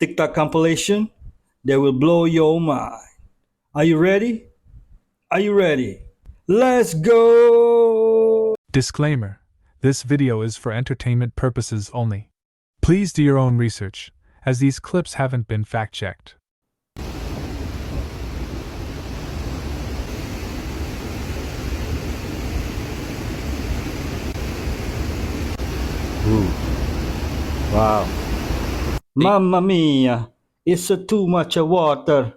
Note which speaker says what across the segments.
Speaker 1: TikTok compilation that will blow your mind. Are you ready? Are you ready? Let's go!
Speaker 2: Disclaimer: this video is for entertainment purposes only. Please do your own research, as these clips haven't been fact-checked.
Speaker 1: Ooh. Wow. Mamma mia, it's too much water.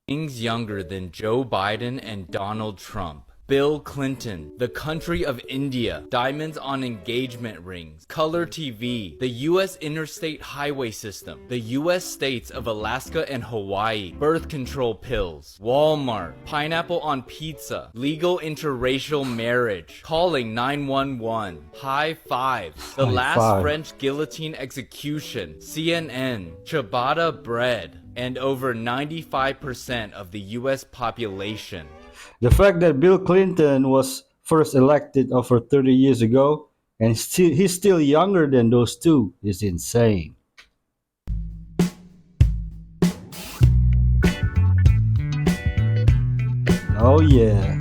Speaker 3: Things younger than Joe Biden and Donald Trump. Bill Clinton, the country of India, diamonds on engagement rings, color TV, the U.S. interstate highway system, the U.S. states of Alaska and Hawaii, birth control pills, Walmart, pineapple on pizza, legal interracial marriage, calling 911, high fives, the
Speaker 1: High
Speaker 3: last
Speaker 1: five.
Speaker 3: French guillotine execution, CNN, ciabatta bread, and over 95% of the U.S. population.
Speaker 1: The fact that Bill Clinton was first elected over 30 years ago and he's still younger than those two is insane. Oh yeah.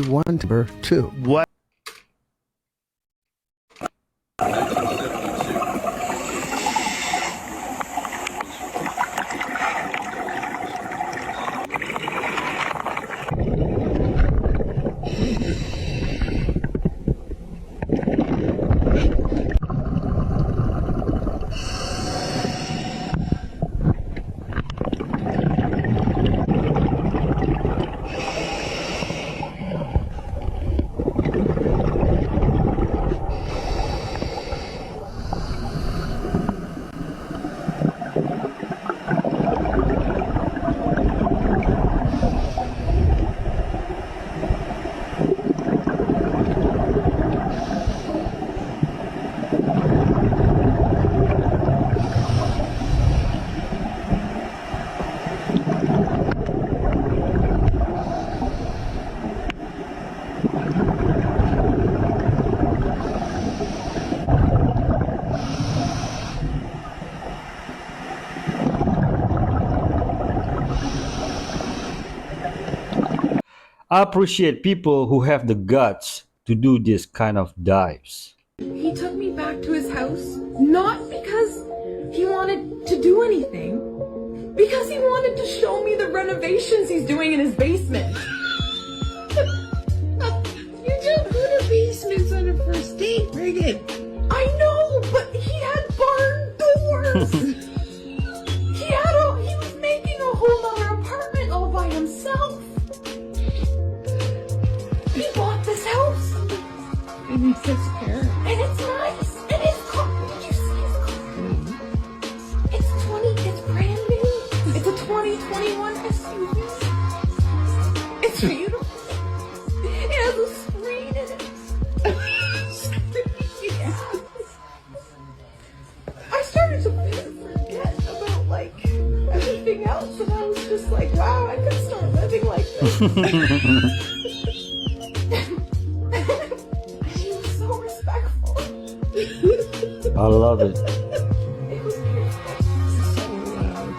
Speaker 4: One number two.
Speaker 2: What?
Speaker 1: I appreciate people who have the guts to do this kind of dives.
Speaker 5: He took me back to his house, not because he wanted to do anything, because he wanted to show me the renovations he's doing in his basement.
Speaker 6: You don't go to basements on a first date, Reagan.
Speaker 5: I know, but he had barn doors. He was making a whole other apartment all by himself. He bought this house,
Speaker 6: And he says, "Parent."
Speaker 5: and it's nice, and it's did you see his car? It's brand new. It's a 2021 SUV. It's beautiful. It has a screen in it. Yeah. I started to forget about like everything else, and I was just like, wow, I could start living like this. She was so respectful.
Speaker 1: I love it.
Speaker 5: It was beautiful.
Speaker 6: So loud.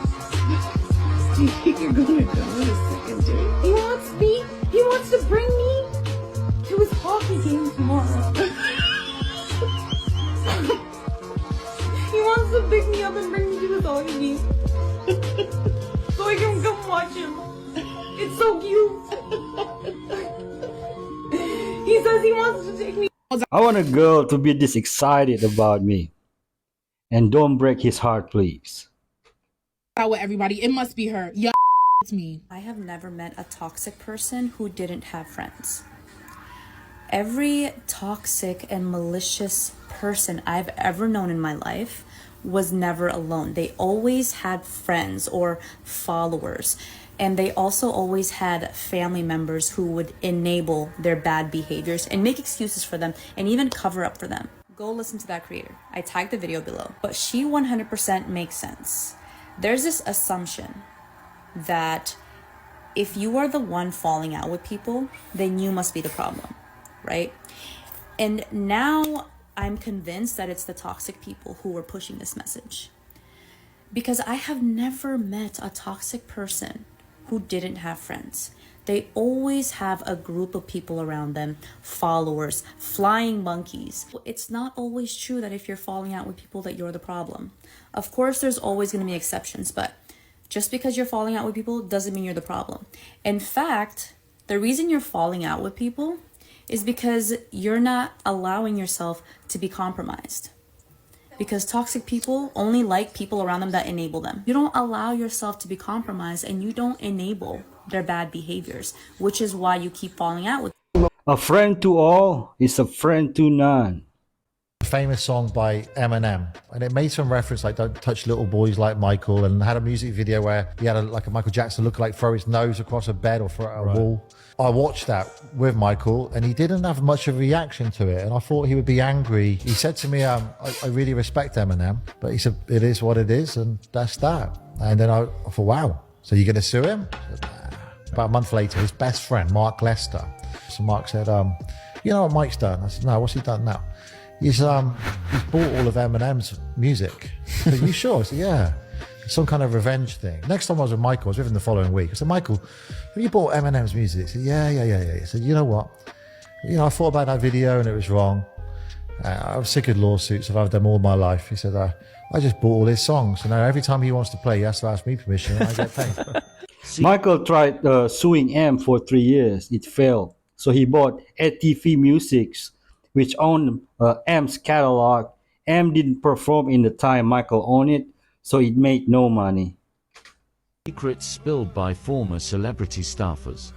Speaker 6: Do you think you're going to go on a second date?
Speaker 5: He wants to bring me to his hockey game tomorrow. He wants to pick me up and bring me to his hockey game. So I can come watch him. It's so cute. He says he wants to take me.
Speaker 1: I want a girl to be this excited about me. And don't break his heart, please.
Speaker 7: Out with everybody. It must be her. Yeah, it's me.
Speaker 8: I have never met a toxic person who didn't have friends. Every toxic and malicious person I've ever known in my life was never alone. They always had friends or followers. And they also always had family members who would enable their bad behaviors and make excuses for them and even cover up for them. Go listen to that creator. I tagged the video below. But she 100% makes sense. There's this assumption that if you are the one falling out with people, then you must be the problem, right? And now I'm convinced that it's the toxic people who are pushing this message. Because I have never met a toxic person who didn't have friends. They always have a group of people around them, followers, flying monkeys. It's not always true that if you're falling out with people that you're the problem. Of course, there's always going to be exceptions, but just because you're falling out with people doesn't mean you're the problem. In fact, the reason you're falling out with people is because you're not allowing yourself to be compromised. Because toxic people only like people around them that enable them. You don't allow yourself to be compromised and you don't enable their bad behaviors, which is why you keep falling out with them.
Speaker 1: A friend to all is a friend to none.
Speaker 9: Famous song by Eminem, and it made some reference like "Don't touch little boys like Michael," and had a music video where he had like a Michael Jackson lookalike throw his nose across a bed or throw it at a wall. I watched that with Michael, and he didn't have much of a reaction to it, and I thought he would be angry. He said to me, I really respect Eminem, but he said, it is what it is, and that's that. And then I thought, wow, so you're going to sue him? I said, nah. About a month later, his best friend, Mark Lester. So Mark said, you know what Mike's done? I said, no, what's he done now? He's bought all of Eminem's music. I said, you sure? I said, yeah. Some kind of revenge thing. Next time I was with Michael, I was with him the following week. I said, Michael, have you bought Eminem's music? He said, yeah. He said, you know what? I thought about that video and it was wrong. I was sick of lawsuits. I've had them all my life. He said, I just bought all his songs. So now every time he wants to play, he has to ask me permission and I get paid.
Speaker 1: Michael tried suing M for 3 years. It failed. So he bought ATV Musics, which owned M's catalog. M didn't perform in the time Michael owned it, so it made no money.
Speaker 10: Secrets spilled by former celebrity staffers.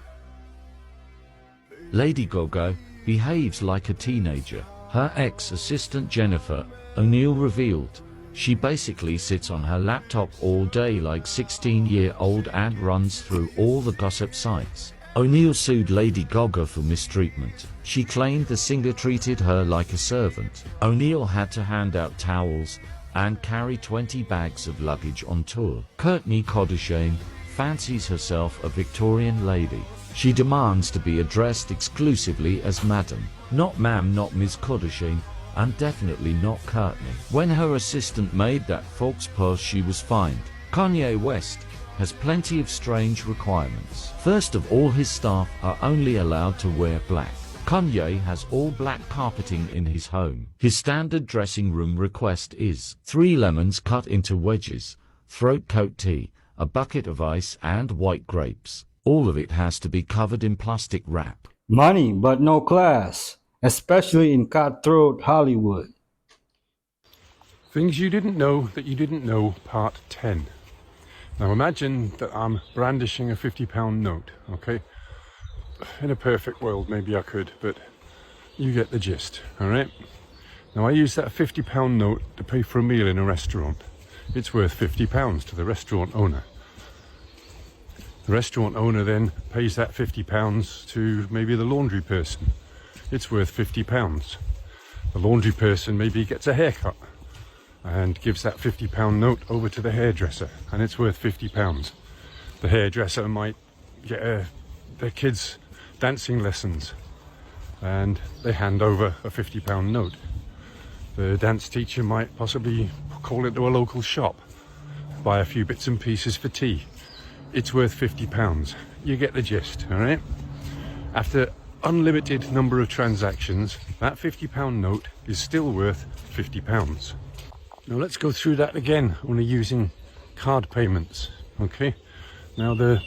Speaker 10: Lady Gaga behaves like a teenager. Her ex-assistant Jennifer O'Neill revealed she basically sits on her laptop all day like 16-year-old and runs through all the gossip sites. O'Neill sued Lady Gaga for mistreatment. She claimed the singer treated her like a servant. O'Neill had to hand out towels and carry 20 bags of luggage on tour. Kourtney Kardashian fancies herself a Victorian lady. She demands to be addressed exclusively as Madam. Not Ma'am, not Ms. Kardashian, and definitely not Kourtney. When her assistant made that false post, she was fined. Kanye West has plenty of strange requirements. First of all, his staff are only allowed to wear black. Kanye has all black carpeting in his home. His standard dressing room request is 3 lemons cut into wedges, throat coat tea, a bucket of ice, and white grapes. All of it has to be covered in plastic wrap.
Speaker 1: Money, but no class, especially in cutthroat Hollywood.
Speaker 11: Things you didn't know that you didn't know, part 10. Now imagine that I'm brandishing a £50 note, okay? In a perfect world, maybe I could, but you get the gist, all right? Now I use that £50 note to pay for a meal in a restaurant. It's worth £50 to the restaurant owner. The restaurant owner then pays that £50 to maybe the laundry person. It's worth £50. The laundry person maybe gets a haircut and gives that £50 note over to the hairdresser, and it's worth £50. The hairdresser might get their kids dancing lessons and they hand over a £50 note. The dance teacher might possibly call into a local shop, buy a few bits and pieces for tea. It's worth £50. You get the gist, all right? After unlimited number of transactions, that £50 note is still worth £50. Now let's go through that again, only using card payments, okay? Now the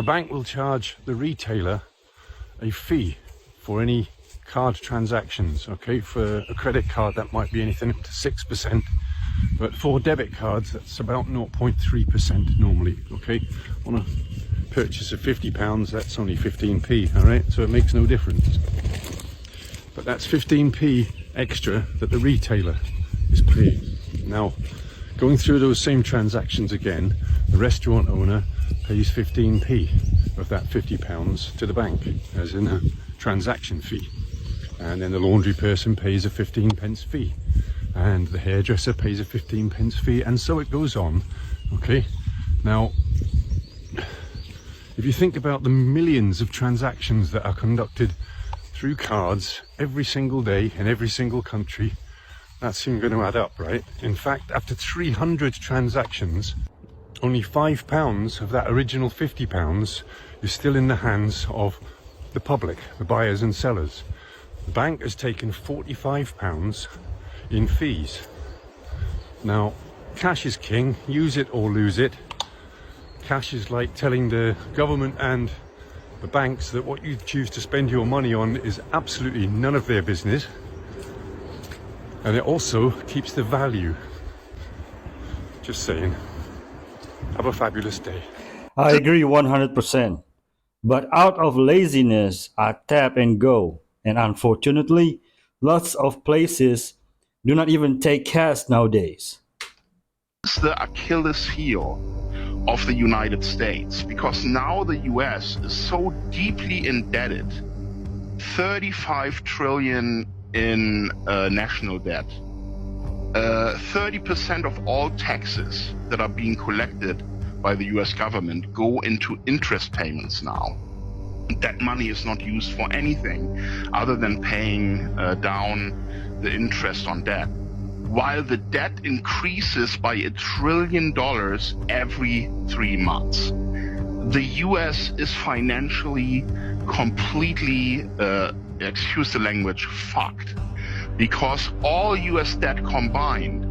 Speaker 11: bank will charge the retailer a fee for any card transactions, okay? For a credit card that might be anything up to 6%, but for debit cards that's about 0.3% normally, okay? On a purchase of £50, that's only 15p, all right? So it makes no difference. But that's 15p extra that the retailer is paying. Now, going through those same transactions again, the restaurant owner pays 15p of that £50 to the bank, as in a transaction fee. And then the laundry person pays a 15p fee. And the hairdresser pays a 15p fee, and so it goes on. Okay, now if you think about the millions of transactions that are conducted through cards every single day in every single country, that's soon going to add up, right? In fact, after 300 transactions, only £5 of that original £50 is still in the hands of the public, the buyers and sellers. The bank has taken £45 in fees. Now, cash is king, use it or lose it. Cash is like telling the government and the banks that what you choose to spend your money on is absolutely none of their business. And it also keeps the value. Just saying. Have a fabulous day.
Speaker 1: I agree 100%. But out of laziness, I tap and go. And unfortunately, lots of places do not even take cash nowadays.
Speaker 12: It's the Achilles heel of the United States, because now the US is so deeply indebted, 35 trillion in national debt. 30% of all taxes that are being collected by the US government go into interest payments now. That money is not used for anything other than paying down the interest on debt, while the debt increases by $1 trillion every 3 months. The US is financially completely, excuse the language, fucked, because all US debt combined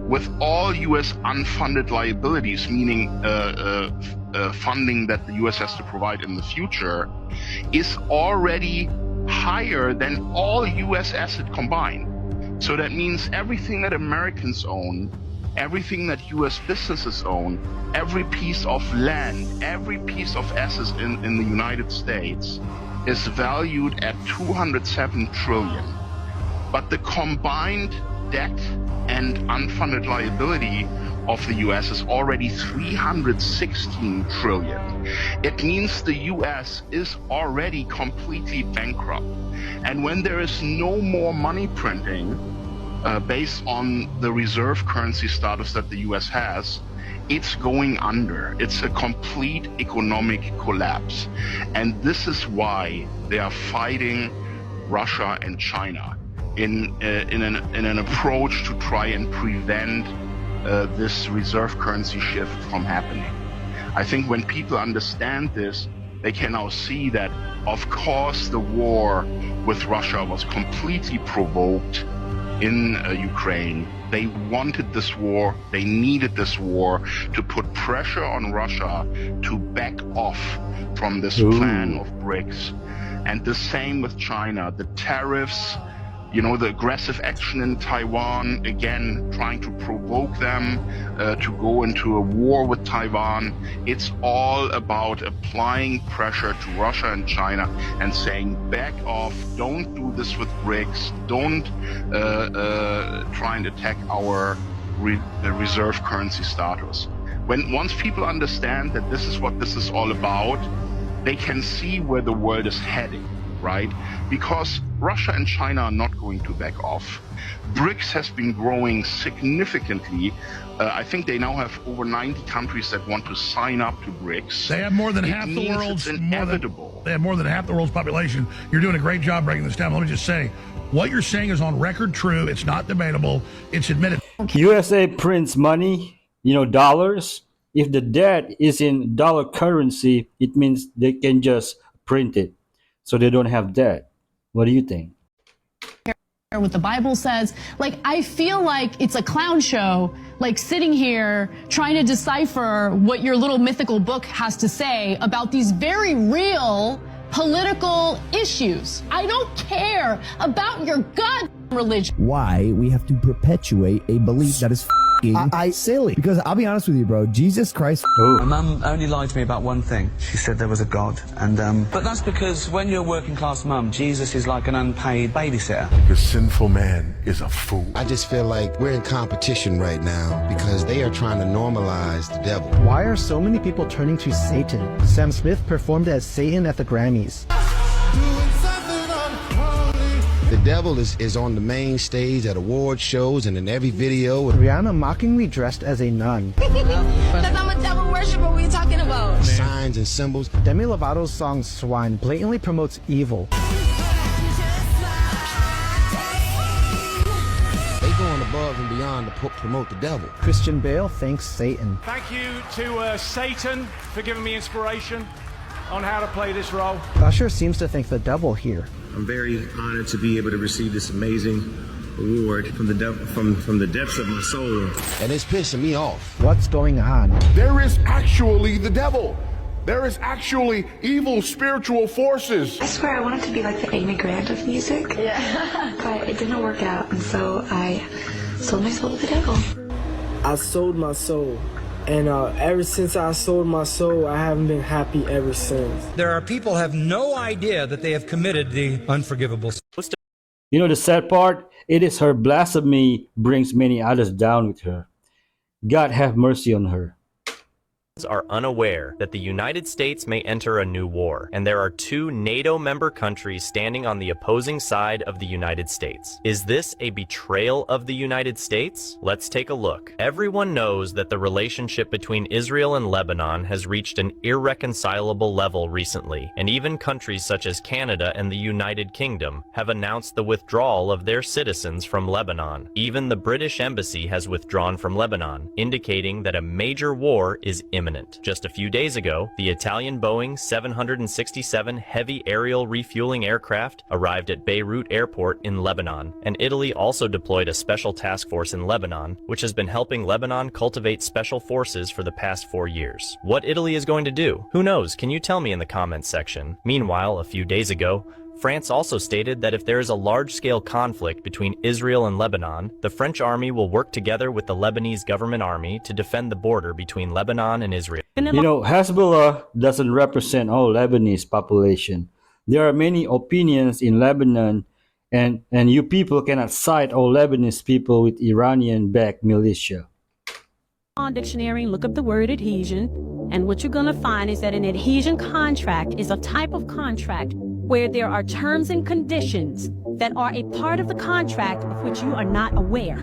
Speaker 12: with all US unfunded liabilities, meaning funding that the US has to provide in the future, is already higher than all US assets combined. So that means everything that Americans own, everything that US businesses own, every piece of land, every piece of assets in the United States is valued at 207 trillion. But the combined debt and unfunded liability of the US is already 316 trillion. It means the US is already completely bankrupt. And when there is no more money printing based on the reserve currency status that the US has, it's going under. It's a complete economic collapse. And this is why they are fighting Russia and China in an approach to try and prevent this reserve currency shift from happening. I think when people understand this, they can now see that, of course, the war with Russia was completely provoked in Ukraine. They wanted this war, they needed this war to put pressure on Russia to back off from this plan of BRICS. And the same with China, the tariffs, you know, the aggressive action in Taiwan, again, trying to provoke them to go into a war with Taiwan. It's all about applying pressure to Russia and China and saying, back off, don't do this with BRICS, don't try and attack our reserve currency status. Once people understand that this is what this is all about, they can see where the world is heading, right? Because Russia and China are not going to back off. BRICS has been growing significantly. I think they now have over 90 countries that want to sign up to BRICS.
Speaker 13: They have more than half the world's
Speaker 12: inevitable.
Speaker 13: They have more than half the world's population. You're doing a great job breaking this down. Let me just say, what you're saying is on record true. It's not debatable. It's admitted.
Speaker 1: USA prints money, dollars. If the debt is in dollar currency, it means they can just print it, so they don't have debt. What do you think?
Speaker 14: What the Bible says. Like, I feel like it's a clown show, like sitting here trying to decipher what your little mythical book has to say about these very real political issues. I don't care about your god religion.
Speaker 15: Why we have to perpetuate a belief that is
Speaker 4: silly. Because I'll be honest with you, bro. Jesus Christ.
Speaker 15: My mum only lied to me about one thing. She said there was a God. And but that's because when you're a working class mum, Jesus is like an unpaid babysitter.
Speaker 16: The sinful man is a fool.
Speaker 17: I just feel like we're in competition right now because they are trying to normalize the devil.
Speaker 18: Why are so many people turning to Satan? Sam Smith performed as Satan at the Grammys.
Speaker 17: The devil is on the main stage at award shows and in every video.
Speaker 18: Rihanna mockingly dressed as a nun.
Speaker 5: Because I'm a devil worshiper, what are you talking about?
Speaker 17: Signs and symbols.
Speaker 18: Demi Lovato's song Swine blatantly promotes evil.
Speaker 17: They going above and beyond to promote the devil.
Speaker 18: Christian Bale thanks Satan.
Speaker 19: Thank you to Satan for giving me inspiration on how to play this role.
Speaker 18: Usher seems to thank the devil here.
Speaker 20: I'm very honored to be able to receive this amazing award from the depths of my soul.
Speaker 17: And it's pissing me off.
Speaker 18: What's going on?
Speaker 16: There is actually the devil. There is actually evil spiritual forces.
Speaker 21: I swear I wanted to be like the Amy Grant of music. Yeah. But it didn't work out, and so I sold my soul to the devil.
Speaker 22: I sold my soul. And ever since I sold my soul, I haven't been happy ever since.
Speaker 23: There are people who have no idea that they have committed the unforgivable.
Speaker 1: You know the sad part? It is her blasphemy brings many others down with her. God have mercy on her.
Speaker 24: Are unaware that the United States may enter a new war, and there are 2 NATO member countries standing on the opposing side of the United States. Is this a betrayal of the United States? Let's take a look. Everyone knows that the relationship between Israel and Lebanon has reached an irreconcilable level recently, and even countries such as Canada and the United Kingdom have announced the withdrawal of their citizens from Lebanon. Even the British Embassy has withdrawn from Lebanon, indicating that a major war is imminent. Just a few days ago, the Italian Boeing 767 heavy aerial refueling aircraft arrived at Beirut Airport in Lebanon, and Italy also deployed a special task force in Lebanon, which has been helping Lebanon cultivate special forces for the past 4 years. What Italy is going to do? Who knows? Can you tell me in the comments section? Meanwhile, a few days ago, France also stated that if there is a large-scale conflict between Israel and Lebanon, the French army will work together with the Lebanese government army to defend the border between Lebanon and Israel.
Speaker 1: You know, Hezbollah doesn't represent all Lebanese population. There are many opinions in Lebanon, and you people cannot cite all Lebanese people with Iranian-backed militia.
Speaker 25: On dictionary and look up the word adhesion, and what you're going to find is that an adhesion contract is a type of contract where there are terms and conditions that are a part of the contract of which you are not aware.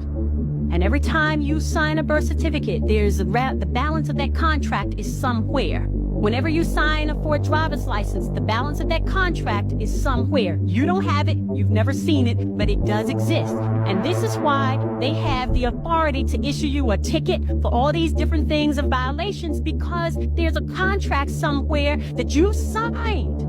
Speaker 25: And every time you sign a birth certificate, there's the balance of that contract is somewhere. Whenever you sign for a driver's license, the balance of that contract is somewhere. You don't have it, you've never seen it, but it does exist. And this is why they have the authority to issue you a ticket for all these different things and violations, because there's a contract somewhere that you signed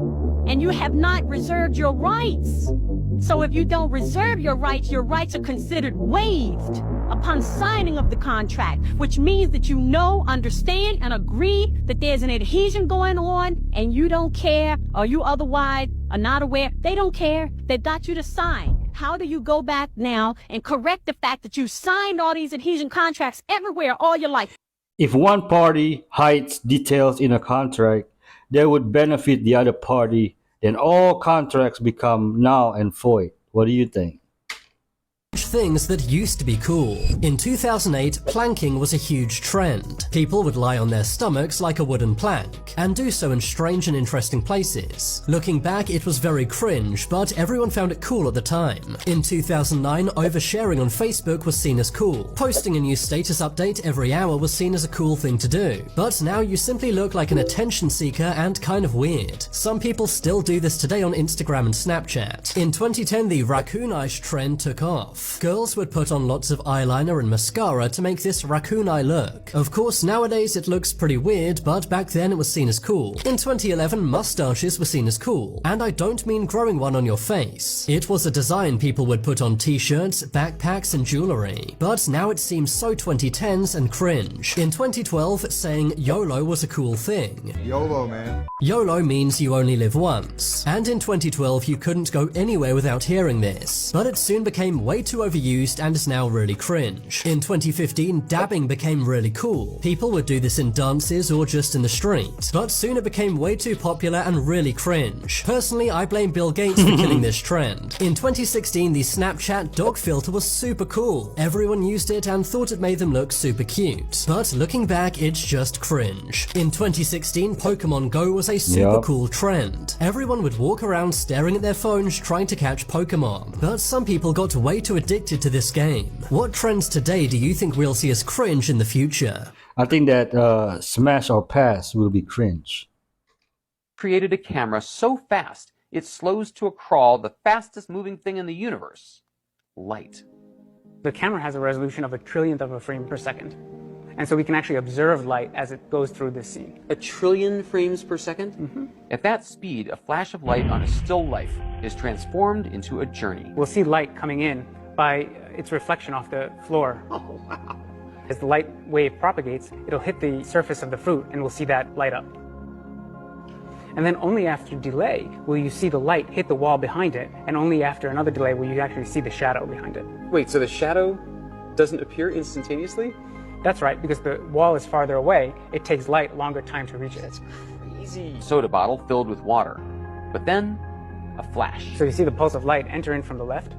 Speaker 25: and you have not reserved your rights. So if you don't reserve your rights are considered waived upon signing of the contract, which means that you know, understand, and agree that there's an adhesion going on, and you don't care, or you otherwise are not aware. They don't care. They got you to sign. How do you go back now and correct the fact that you signed all these adhesion contracts everywhere all your life?
Speaker 1: If one party hides details in a contract that would benefit the other party, then all contracts become null and void. What do you think?
Speaker 26: Things that used to be cool. In 2008, planking was a huge trend. People would lie on their stomachs like a wooden plank, and do so in strange and interesting places. Looking back, it was very cringe, but everyone found it cool at the time. In 2009, oversharing on Facebook was seen as cool. Posting a new status update every hour was seen as a cool thing to do. But now you simply look like an attention seeker and kind of weird. Some people still do this today on Instagram and Snapchat. In 2010, the raccoon eyes trend took off. Girls would put on lots of eyeliner and mascara to make this raccoon eye look. Of course, nowadays it looks pretty weird, but back then it was seen as cool. In 2011, mustaches were seen as cool. And I don't mean growing one on your face. It was a design people would put on t-shirts, backpacks, and jewelry. But now it seems so 2010s and cringe. In 2012, saying YOLO was a cool thing.
Speaker 27: YOLO, man.
Speaker 26: YOLO means you only live once. And in 2012, you couldn't go anywhere without hearing this. But it soon became way too too overused and is now really cringe. In 2015, dabbing became really cool. People would do this in dances or just in the street, but soon it became way too popular and really cringe. Personally, I blame Bill Gates for killing this trend. In 2016, the Snapchat dog filter was super cool. Everyone used it and thought it made them look super cute. But looking back, it's just cringe. In 2016, Pokemon Go was a super cool trend. Everyone would walk around staring at their phones trying to catch Pokemon. But some people got way too addicted to this game. What trends today do you think we'll see as cringe in the future?
Speaker 1: I think that Smash or Pass will be cringe.
Speaker 2: Created a camera so fast it slows to a crawl the fastest moving thing in the universe, light.
Speaker 3: The camera has a resolution of a trillionth of a frame per second. And so we can actually observe light as it goes through this scene.
Speaker 2: A trillion frames per second? Mm-hmm. At that speed, a flash of light on a still life is transformed into a journey.
Speaker 3: We'll see light coming in by its reflection off the floor.
Speaker 2: Oh, wow.
Speaker 3: As the light wave propagates, it'll hit the surface of the fruit and we'll see that light up. And then only after delay will you see the light hit the wall behind it, and only after another delay will you actually see the shadow behind it.
Speaker 2: Wait, so the shadow doesn't appear instantaneously?
Speaker 3: That's right, because the wall is farther away, it takes light longer time to reach it.
Speaker 2: That's crazy. Soda bottle filled with water, but then a flash.
Speaker 3: So you see the pulse of light enter in from the left?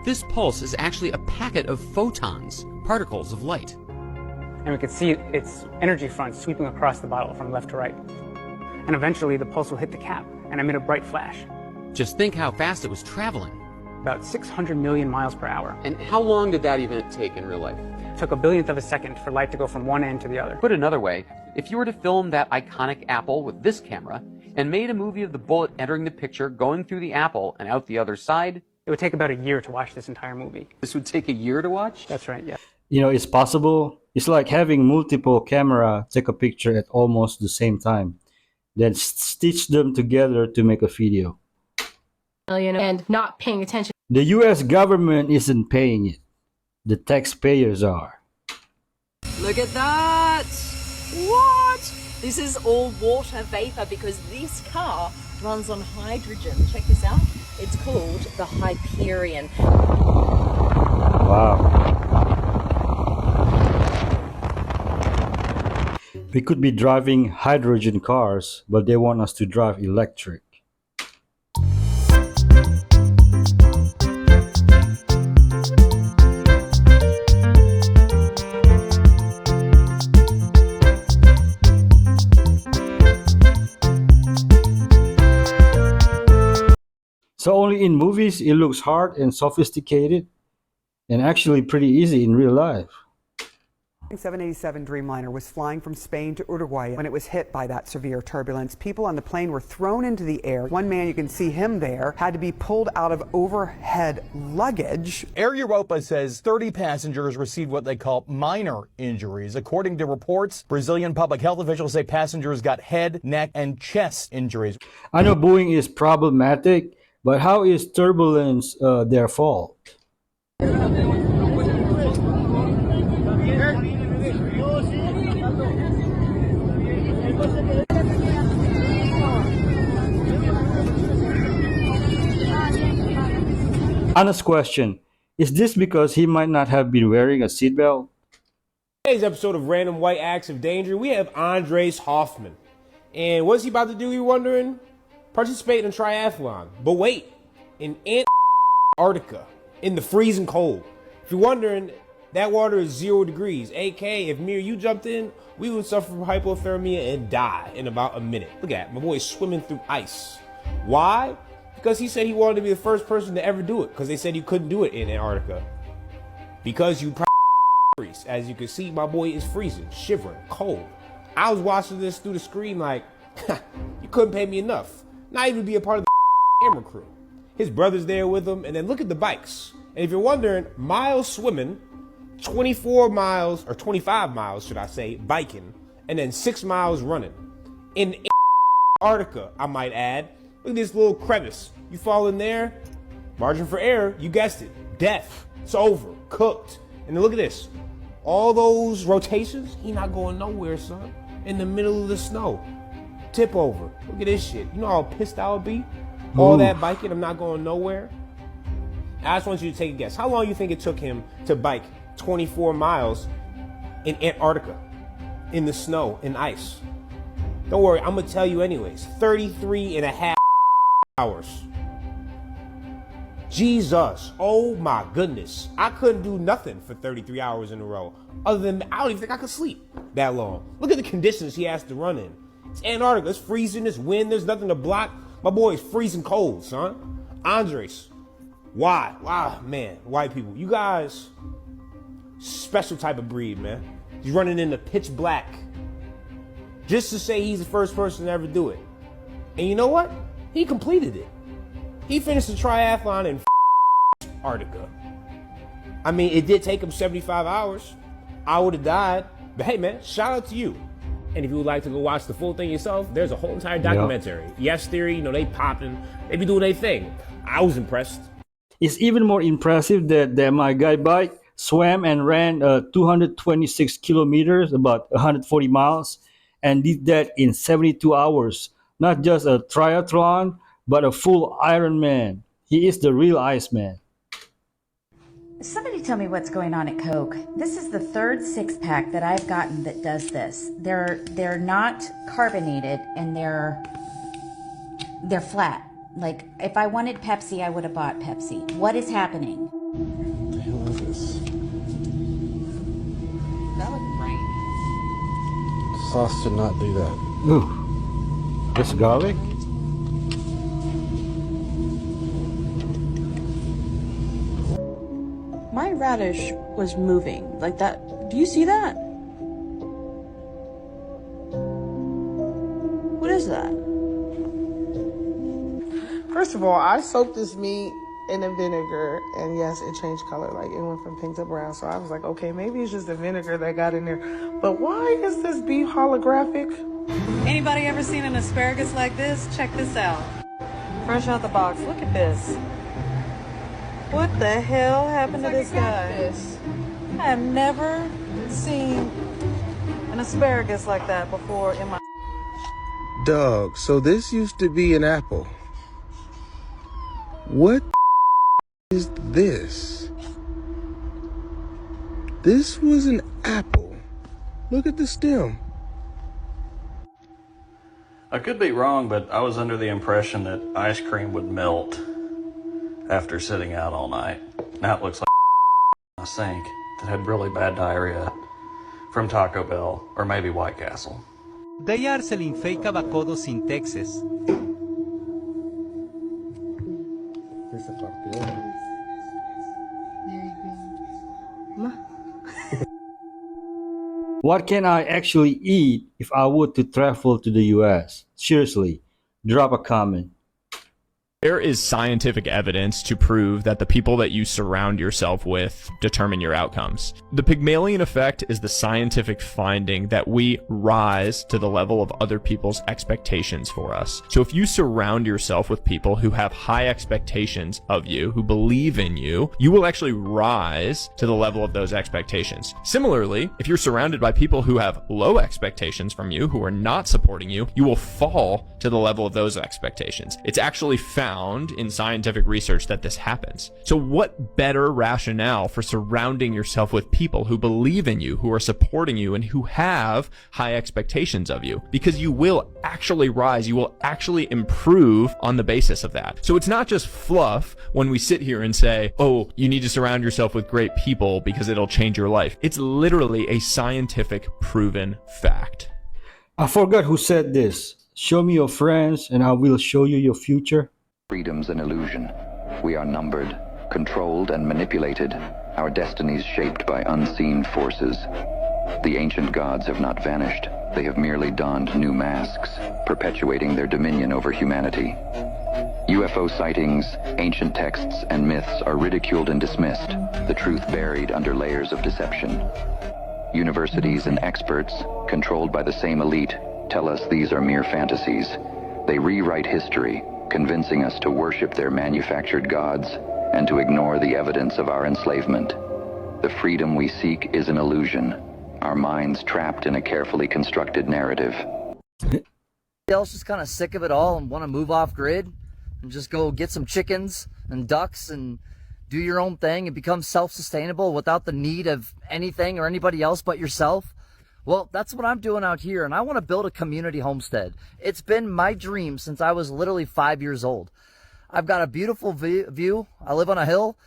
Speaker 2: This pulse is actually a packet of photons, particles of light.
Speaker 3: And we can see its energy front sweeping across the bottle from left to right. And eventually the pulse will hit the cap and emit a bright flash.
Speaker 2: Just think how fast it was traveling.
Speaker 3: About 600 million miles per hour.
Speaker 2: And how long did that event take in real life?
Speaker 3: It took a billionth of a second for light to go from one end to the other.
Speaker 2: Put another way, if you were to film that iconic apple with this camera and made a movie of the bullet entering the picture, going through the apple and out the other side,
Speaker 3: it would take about a year to watch this entire movie.
Speaker 2: This would take a year to watch?
Speaker 3: That's right, yeah.
Speaker 1: You know, it's possible. It's like having multiple camera take a picture at almost the same time, then stitch them together to make a video.
Speaker 6: And not paying attention.
Speaker 1: The US government isn't paying it. The taxpayers are.
Speaker 7: Look at that! What? This is all water vapor because this car runs on hydrogen. Check this out. It's called the Hyperion.
Speaker 1: Wow. We could be driving hydrogen cars, but they want us to drive electric. So only in movies it looks hard and sophisticated, and actually pretty easy in real life.
Speaker 8: 787 Dreamliner was flying from Spain to Uruguay when it was hit by that severe turbulence. People on the plane were thrown into the air. One man, you can see him there, had to be pulled out of overhead luggage.
Speaker 9: Air Europa says 30 passengers received what they call minor injuries. According to reports, Brazilian public health officials say passengers got head, neck, and chest injuries.
Speaker 1: I know Boeing is problematic, but how is turbulence their fault? Honest question, is this because he might not have been wearing a seatbelt?
Speaker 27: Today's episode of Random White Acts of Danger, we have Andres Hoffman. And what's he about to do, you're wondering? Participate in a triathlon. But wait, in Antarctica, in the freezing cold. If you're wondering, that water is 0 degrees. AK, if me or you jumped in, we would suffer from hypothermia and die in about a minute. Look at that, my boy's swimming through ice. Why? Because he said he wanted to be the first person to ever do it, because they said you couldn't do it in Antarctica. Because you probably freeze. As you can see, my boy is freezing, shivering, cold. I was watching this through the screen like, you couldn't pay me enough. Not even be a part of the camera crew. His brother's there with him, and then look at the bikes. And if you're wondering, Miles swimming, 24 miles, or 25 miles, should I say, biking, and then 6 miles running. In Antarctica, I might add. Look at this little crevice. You fall in there, margin for error, you guessed it, death. It's over, cooked. And then look at this. All those rotations, he not going nowhere, son. In the middle of the snow. Tip over. Look at this shit. You know how pissed I would be? All that biking, I'm not going nowhere. I just want you to take a guess. How long do you think it took him to bike 24 miles in Antarctica, in the snow, in ice? Don't worry, I'm going to tell you anyways. 33 and a half hours. Jesus. Oh my goodness. I couldn't do nothing for 33 hours in a row. Other than, I don't even think I could sleep that long. Look at the conditions he has to run in. It's Antarctica. It's freezing. It's wind. There's nothing to block. My boy is freezing cold, son. Andres. Why? Wow, man. White people. You guys, special type of breed, man. He's running in the pitch black. Just to say he's the first person to ever do it. And you know what? He completed it. He finished the triathlon in Antarctica. I mean, it did take him 75 hours. I would have died. But hey, man, shout out to you. And if you would like to go watch the full thing yourself, there's a whole entire documentary. Yes Theory, you know, they popping. They be doing their thing. I was impressed.
Speaker 1: It's even more impressive that my guy bike swam and ran 226 kilometers, about 140 miles, and did that in 72 hours. Not just a triathlon, but a full Ironman. He is the real Iceman.
Speaker 4: Somebody tell me what's going on at Coke. This is the third six-pack that I've gotten that does this. They're not carbonated and they're flat. Like if I wanted Pepsi, I would have bought Pepsi. What is happening?
Speaker 10: What the hell is this?
Speaker 4: That looked right.
Speaker 10: Sauce did not do that.
Speaker 1: Ooh, this garlic?
Speaker 11: My radish was moving like that. Do you see that? What is that?
Speaker 12: First of all, I soaked this meat in a vinegar, and yes, it changed color. Like, it went from pink to brown. So I was like, okay, maybe it's just the vinegar that got in there. But why is this beef holographic?
Speaker 11: Anybody ever seen an asparagus like this? Check this out. Fresh out the box. Look at this. What the hell happened to this guy? I have never seen an asparagus like that before in my...
Speaker 10: Dog, so this used to be an apple. What is this? This was an apple. Look at the stem.
Speaker 24: I could be wrong, but I was under the impression that ice cream would melt after sitting out all night. Now it looks like a sink that had really bad diarrhea from Taco Bell or maybe White Castle.
Speaker 13: Dei Arcelin fei cavacodo sin Texas.
Speaker 1: What can I actually eat if I were to travel to the US? Seriously, drop a comment.
Speaker 14: There is scientific evidence to prove that the people that you surround yourself with determine your outcomes. The Pygmalion effect is the scientific finding that we rise to the level of other people's expectations for us. So if you surround yourself with people who have high expectations of you, who believe in you, you will actually rise to the level of those expectations. Similarly, if you're surrounded by people who have low expectations from you, who are not supporting you, you will fall to the level of those expectations. It's actually found in scientific research that this happens. So what better rationale for surrounding yourself with people who believe in you, who are supporting you, and who have high expectations of you? Because you will actually rise, you will actually improve on the basis of that. So it's not just fluff when we sit here and say, oh, you need to surround yourself with great people because it'll change your life. It's literally a scientific proven fact.
Speaker 1: I forgot who said this. Show me your friends and I will show you your future.
Speaker 15: Freedom's an illusion. We are numbered, controlled, and manipulated, our destinies shaped by unseen forces. The ancient gods have not vanished. They have merely donned new masks, perpetuating their dominion over humanity. UFO sightings, ancient texts, and myths are ridiculed and dismissed, the truth buried under layers of deception. Universities and experts, controlled by the same elite, tell us these are mere fantasies. They rewrite history, convincing us to worship their manufactured gods and to ignore the evidence of our enslavement. The freedom we seek is an illusion, our minds trapped in a carefully constructed narrative.
Speaker 28: Else just kind of sick of it all and want to move off grid and just go get some chickens and ducks and do your own thing and become self-sustainable without the need of anything or anybody else but yourself? Well, that's what I'm doing out here, and I want to build a community homestead. It's been my dream since I was literally 5 years old. I've got a beautiful view. I live on a hill.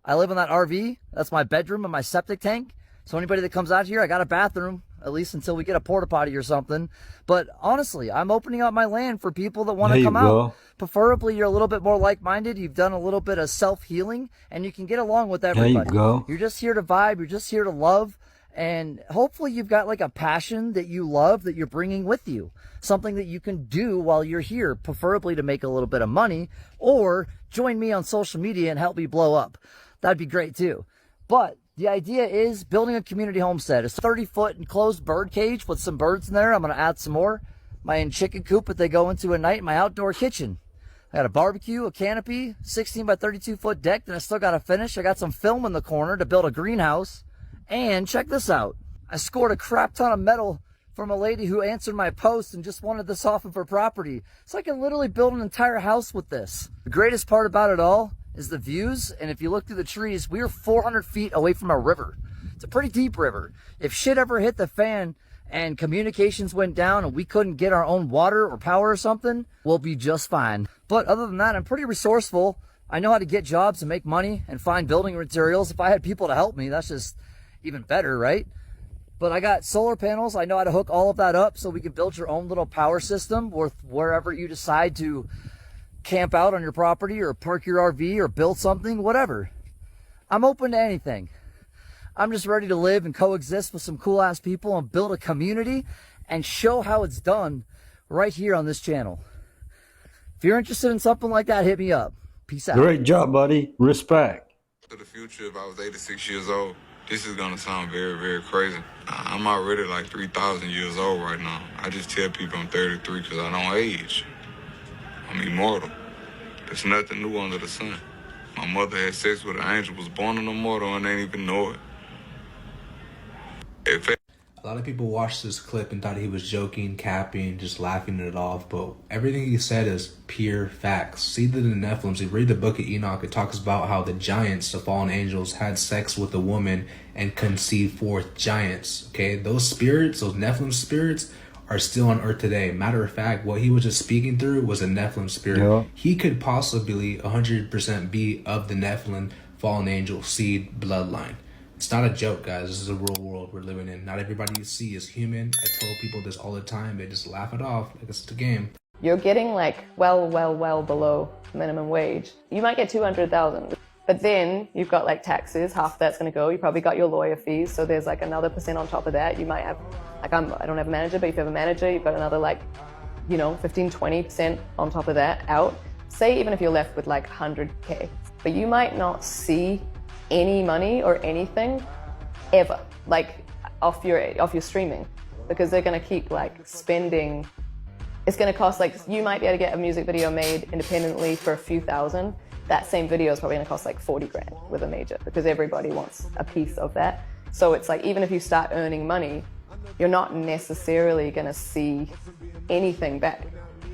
Speaker 28: I live in that RV. That's my bedroom and my septic tank. So anybody that comes out here, I got a bathroom, at least until we get a porta potty or something. But honestly, I'm opening up my land for people that want to come out. Preferably, you're a little bit more like-minded. You've done a little bit of self-healing, and you can get along with everybody.
Speaker 1: There you go.
Speaker 28: You're just here to vibe. You're just here to love. And hopefully you've got like a passion that you love that you're bringing with you. Something that you can do while you're here, preferably to make a little bit of money, or join me on social media and help me blow up. That'd be great too. But the idea is building a community homestead. It's a 30-foot enclosed bird cage with some birds in there. I'm going to add some more. My chicken coop that they go into at night, my outdoor kitchen. I got a barbecue, a canopy, 16 by 32 foot deck that I still got to finish. I got some film in the corner to build a greenhouse. And check this out. I scored a crap ton of metal from a lady who answered my post and just wanted this off of her property. So I can literally build an entire house with this. The greatest part about it all is the views. And if you look through the trees, we are 400 feet away from a river. It's a pretty deep river. If shit ever hit the fan and communications went down and we couldn't get our own water or power or something, we'll be just fine. But other than that, I'm pretty resourceful. I know how to get jobs and make money and find building materials. If I had people to help me, that's just even better, right? But I got solar panels. I know how to hook all of that up so we can build your own little power system wherever you decide to camp out on your property or park your RV or build something, whatever. I'm open to anything. I'm just ready to live and coexist with some cool ass people and build a community and show how it's done right here on this channel. If you're interested in something like that, hit me up. Peace out.
Speaker 1: Great job, buddy. Respect.
Speaker 5: To the future, if I was 86 years old, this is gonna sound very, very crazy. I'm already like 3,000 years old right now. I just tell people I'm 33 because I don't age. I'm immortal. There's nothing new under the sun. My mother had sex with an angel, was born an immortal, and they didn't even know it.
Speaker 16: A lot of people watched this clip and thought he was joking, capping, just laughing it off, but everything he said is pure facts. See that in the Nephilims, you read the book of Enoch, it talks about how the giants, the fallen angels, had sex with a woman and conceived forth giants, okay? Those spirits, those Nephilim spirits, are still on earth today. Matter of fact, what he was just speaking through was a Nephilim spirit. Yeah. He could possibly 100% be of the Nephilim fallen angel seed bloodline. It's not a joke, guys. This is a real world we're living in. Not everybody you see is human. I tell people this all the time. They just laugh it off like it's the game.
Speaker 17: You're getting like well below minimum wage. You might get 200,000, but then you've got like taxes. Half that's going to go. You probably got your lawyer fees, so there's like another % on top of that. You might have, like I don't have a manager, but if you have a manager, you've got another like, 15-20% on top of that out. Say even if you're left with like 100K, but you might not see any money or anything ever, like off your streaming, because they're going to keep like spending. It's going to cost, like, you might be able to get a music video made independently for a few thousand. That same video is probably going to cost like 40 grand with a major, because everybody wants a piece of that. So it's like, even if you start earning money, you're not necessarily going to see anything back,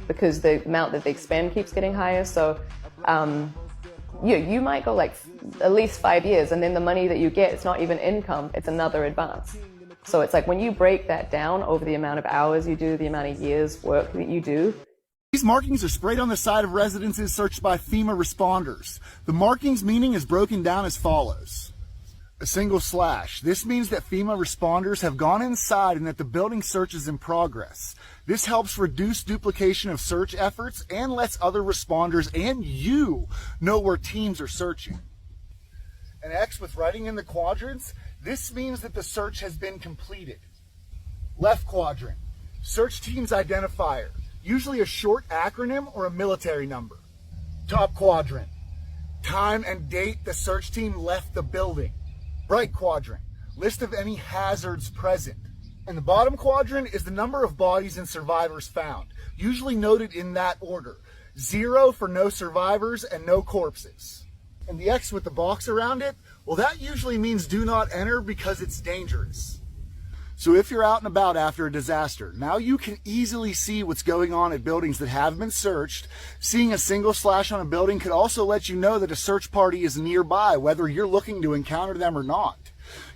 Speaker 17: because the amount that they spend keeps getting higher. So you might go like at least 5 years, and then the money that you get, it's not even income, it's another advance. So it's like when you break that down over the amount of hours you do, the amount of years work that you do.
Speaker 18: These markings are sprayed on the side of residences searched by FEMA responders. The markings meaning is broken down as follows. A single slash. This means that FEMA responders have gone inside and that the building search is in progress. This helps reduce duplication of search efforts and lets other responders and you know where teams are searching. An X with writing in the quadrants. This means that the search has been completed. Left quadrant. Search team's identifier. Usually a short acronym or a military number. Top quadrant. Time and date the search team left the building. Right quadrant. List of any hazards present. And the bottom quadrant is the number of bodies and survivors found, usually noted in that order. 0 for no survivors and no corpses. And the X with the box around it, well, that usually means do not enter because it's dangerous. So if you're out and about after a disaster, now you can easily see what's going on at buildings that have been searched. Seeing a single slash on a building could also let you know that a search party is nearby, whether you're looking to encounter them or not.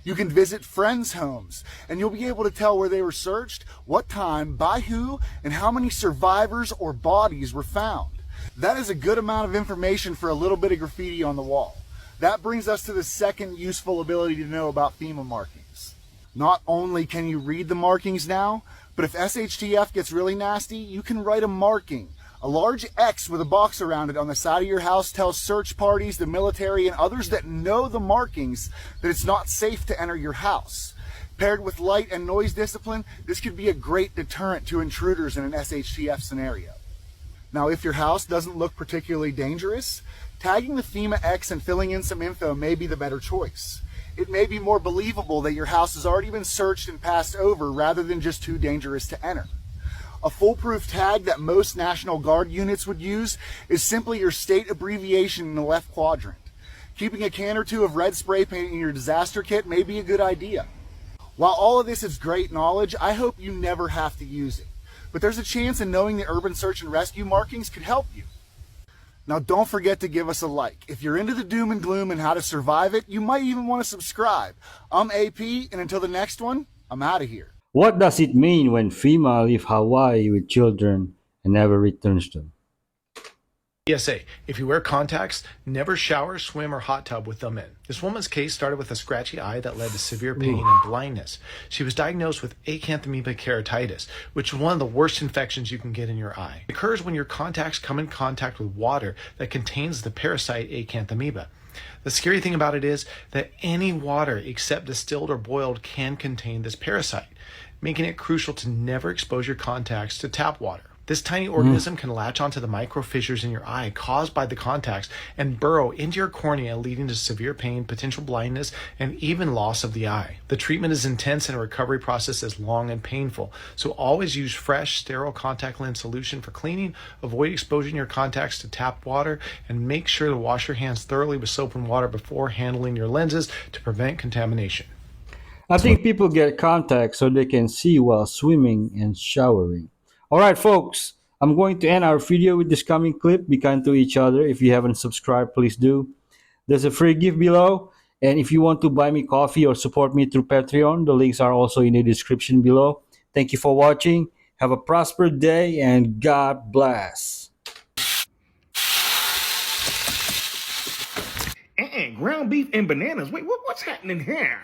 Speaker 18: You can visit friends' homes, and you'll be able to tell where they were searched, what time, by who, and how many survivors or bodies were found. That is a good amount of information for a little bit of graffiti on the wall. That brings us to the second useful ability to know about FEMA markings. Not only can you read the markings now, but if SHTF gets really nasty, you can write a marking. A large X with a box around it on the side of your house tells search parties, the military, and others that know the markings that it's not safe to enter your house. Paired with light and noise discipline, this could be a great deterrent to intruders in an SHTF scenario. Now, if your house doesn't look particularly dangerous, tagging the FEMA X and filling in some info may be the better choice. It may be more believable that your house has already been searched and passed over rather than just too dangerous to enter. A foolproof tag that most National Guard units would use is simply your state abbreviation in the left quadrant. Keeping a can or two of red spray paint in your disaster kit may be a good idea. While all of this is great knowledge, I hope you never have to use it. But there's a chance in knowing the urban search and rescue markings could help you. Now don't forget to give us a like. If you're into the doom and gloom and how to survive it, you might even want to subscribe. I'm AP, and until the next one, I'm out of here.
Speaker 1: What does it mean when FEMA leave Hawaii with children and never returns them?
Speaker 9: PSA, if you wear contacts, never shower, swim, or hot tub with them in. This woman's case started with a scratchy eye that led to severe pain and blindness. She was diagnosed with acanthamoeba keratitis, which is one of the worst infections you can get in your eye. It occurs when your contacts come in contact with water that contains the parasite acanthamoeba. The scary thing about it is that any water except distilled or boiled can contain this parasite, making it crucial to never expose your contacts to tap water. This tiny organism can latch onto the micro fissures in your eye caused by the contacts and burrow into your cornea, leading to severe pain, potential blindness, and even loss of the eye. The treatment is intense and the recovery process is long and painful, so always use fresh, sterile contact lens solution for cleaning, avoid exposing your contacts to tap water, and make sure to wash your hands thoroughly with soap and water before handling your lenses to prevent contamination.
Speaker 1: I think people get contacts so they can see while swimming and showering. All right, folks, I'm going to end our video with this coming clip. Be kind to each other. If you haven't subscribed, please do. There's a free gift below. And if you want to buy me coffee or support me through Patreon, the links are also in the description below. Thank you for watching. Have a prosperous day and God bless.
Speaker 2: Ground beef and bananas. Wait, what's happening here?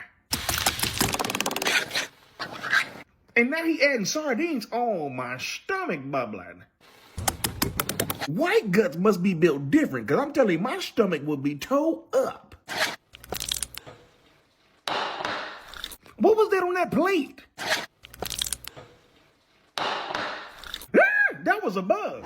Speaker 2: And now he adding sardines. Oh, my stomach bubbling. White guts must be built different, because I'm telling you, my stomach will be towed up. What was that on that plate? That was a bug.